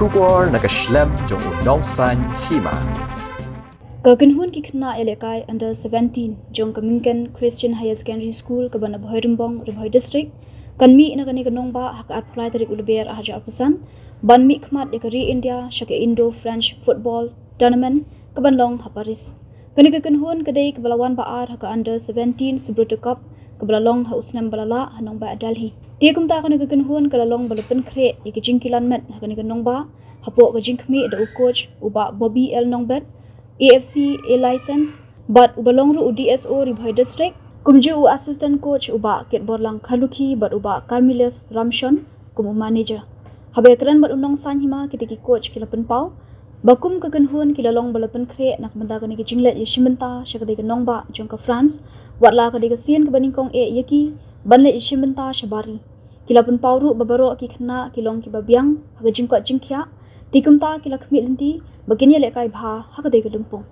Shubor nakaslem jong unongsan hima. Kagenhun ki khna elekai under 17 jong Kamingken Christian Higher Secondary School kabana Bhoirumbong Rebhoi District kanmi inagani kanong ba hak apply tarik ulber haja apusan banmi khmat ekari India shake Indo French football tournament kabanlong haparis kani kagenhun kadai kabalawan baar hak under 17 Subruto Cup kabalalong ha usnam balala hanong ba Delhi dia kumta kani kagenhun kalalong balapen kre ikijing kilan met kani kanong ba hapo kajing khmi da coach uba Bobby L Nongbet AFC A license but ubalong ru DSO Rebhoi District kumju u assistant coach uba kitborlang Khaluki but uba Carmelius Ramshon kumu manager habe kran bat unong san hima kitiki coach kilapen pau bakum kagenhun kilalong balapen kre nak menda kani kijinglet yishimenta shakade kanong ba jongka France watla kade kasien kabaningkong e yaki banle yishimenta shabari kilapen pau ru babaro ki khna kilong ki babiang hagajingko jingkhya tikumta kila khmi linti bagini lekai bha hakade galumpong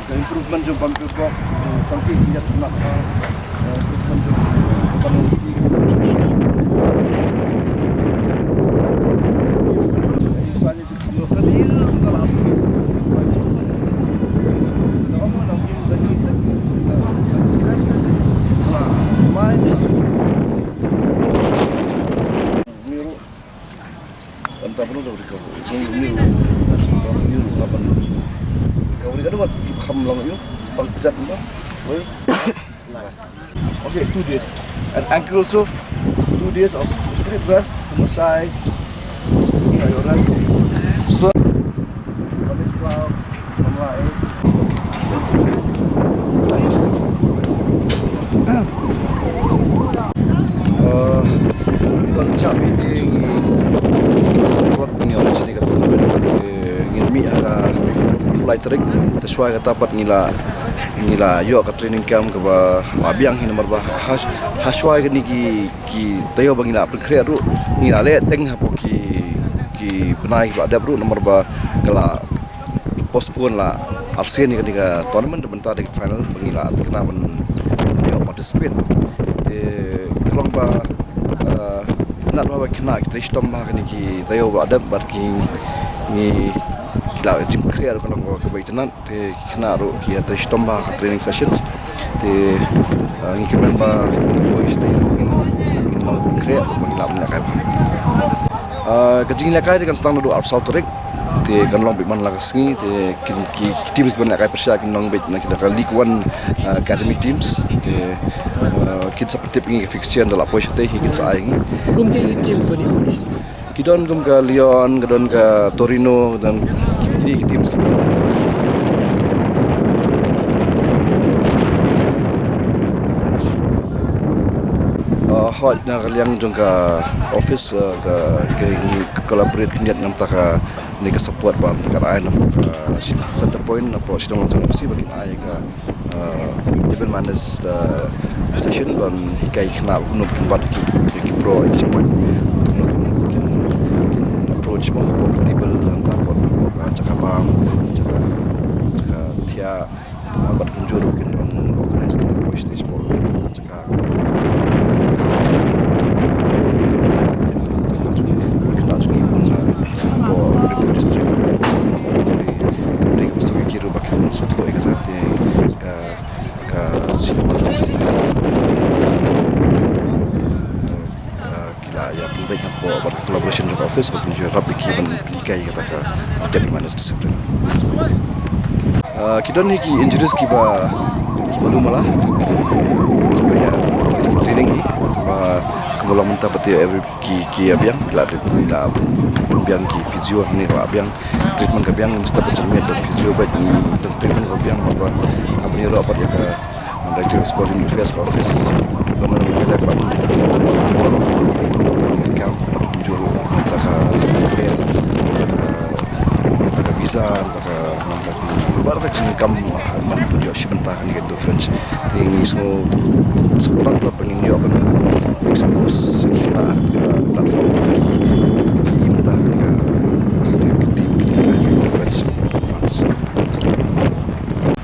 The improvement jom pampir block sampai dia nak improvement jom community misalnya tu semua kali kita langsung tahu mana mungkin tadi kan main miru entah perlu dah dikau miru apa kau ni kan buat kham long you pangkat tu well okay 2 days and ankle also 2 days of grip rest massage your rest so balik cloud mulai kon cak meeting buat ni orang sini kata ngin mi aga flight trick sesuai kata dapat ngila yo ka training camp ke ba abiang hin nomor ba haswai ke ni ki tayo bangila prekrea ru ngila le teng hapo ki benai ba ada ru nomor ba kala postpone la ASEAN ni ka tournament bentar di final bangila kena men yo participate de kelong ba nak ba kena kita istom ba ki tayo ba ada bar ki ni kila jim create kalau ko kebaitenan te kena ro ki ata stomba training sessions te ngikmen ba ko stay in long create bangila melakai kajing lakai kan stang do south trek te kan long bitman lagasngi te ki teams ban lakai persya kin long bit na kita league 1 academy teams te kids seperti pingi fixture dalam posisi te hikin sai kum ke team bani kidon kum ke Lyon kidon ke Torino dan ini tim kita French hot na kaliang jong ka office ke ni collaborate kiniat nam taka ni ka support ban ka ai nam ka center point na po sidong jong FC bagi ai ka table manage session ban hikai khna kuno kimbat ki pro expert approach mo po table anta po cakapang cakap dia buat kunjur mungkin orang organize ni stage po office bagi jual rapi kiban pelikai kata ka tiap mana disiplin. Kita ni ki injuries kiba belum malah kiba ya training ni kemulau mentah peti every ki abiang la biang ki physio ni ko abiang treatment ka biang mesti bercermin dan physio baik ni dan treatment ka biang apa ni ro apa ya ka director sports affairs office mana mana ka baru ka juru taka visa taka baru ka jin kam man jo sebentar ni ka difference ting so sekolah pengen yo ban expose kita platform ni mentah ni ka difference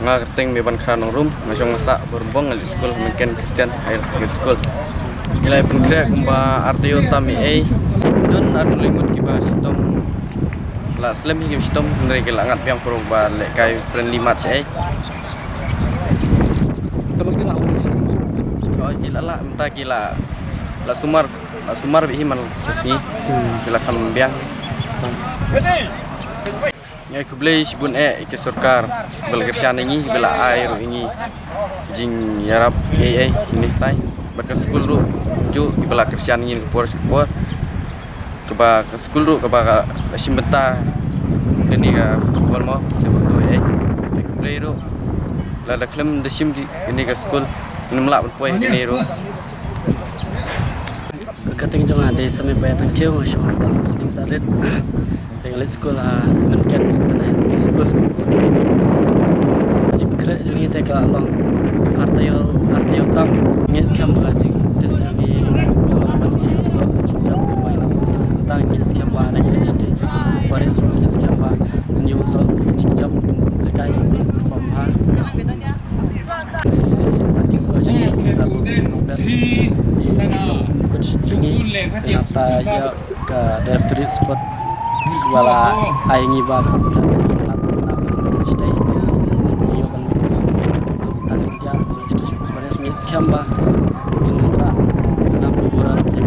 nga keteng mi ban khan room masong sa berbong di school mungkin Christian Higher Secondary School ilai penkrea kumba artio tami don anu lingut kiba sitom la slam hi sitom ndre gela ngat biang pro ba le kai friendly match tamaki la ko ila la mta gila la sumar bi himan kasi gila kan biang ya kublai sibun ke surkar belgersian ini bela air ini jing yarap ini tai baka school ru ju bela kersian ini kepor ke school ru ke simbenta ini ka football mo sebab ya kublai ru la da klem de sim ini ka school ini melak poi ini ru kating jong ada sampai bayar tangkiu masuk asal seding sarit tinggal sekolah menkan Kristen Higher Secondary School. Jadi bekerja juga kita kalau artio tam nges kamera jing des jadi kalau pani so jam kemain apa des kita nges kamera ada nges di forest nges kamera new so jam lekai perform ha. Study so jadi selalu nomor coach jadi ternyata ya ke directorate sport kepala aingi ba kan stay yo ban tak dia boleh pada semit sekian ba inra enam bulan ya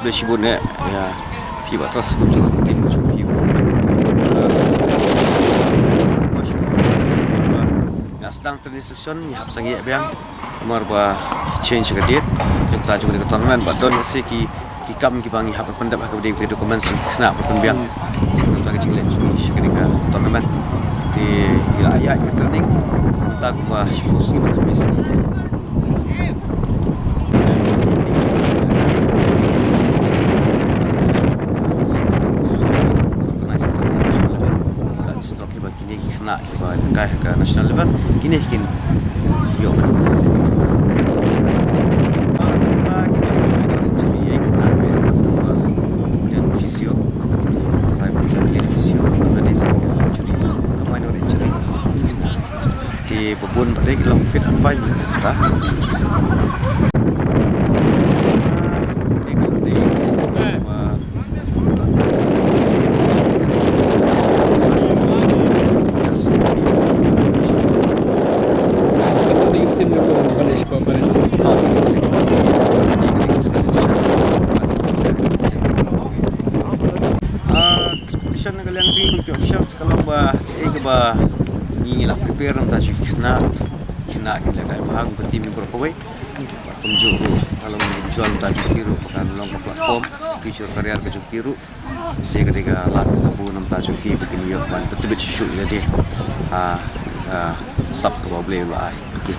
boleh sibuk ya pi batas kunjung tim pi sedang transition ni hap sangi biang umur ba change ke date jumpa juga dengan tournament but don se ki kam ki bangi hap pendap hak bedi dokumen nak berpembiang untuk kecil lensu ketika tournament di wilayah ke training untuk ba sports ni berkemis stroke bagi ni kena ke national level kini yo bebun pada dalam fit and fine tak expectation na kalian sih untuk officials kalau bah ni lah prepare untuk kena gila kai bahang bertim berkoi penjuru kalau menjual untuk kiru bukan long platform future career ke kiru saya ketika lat kabu nam tajuk ki begini yo man betul-betul syuk jadi sub ke bawah boleh okey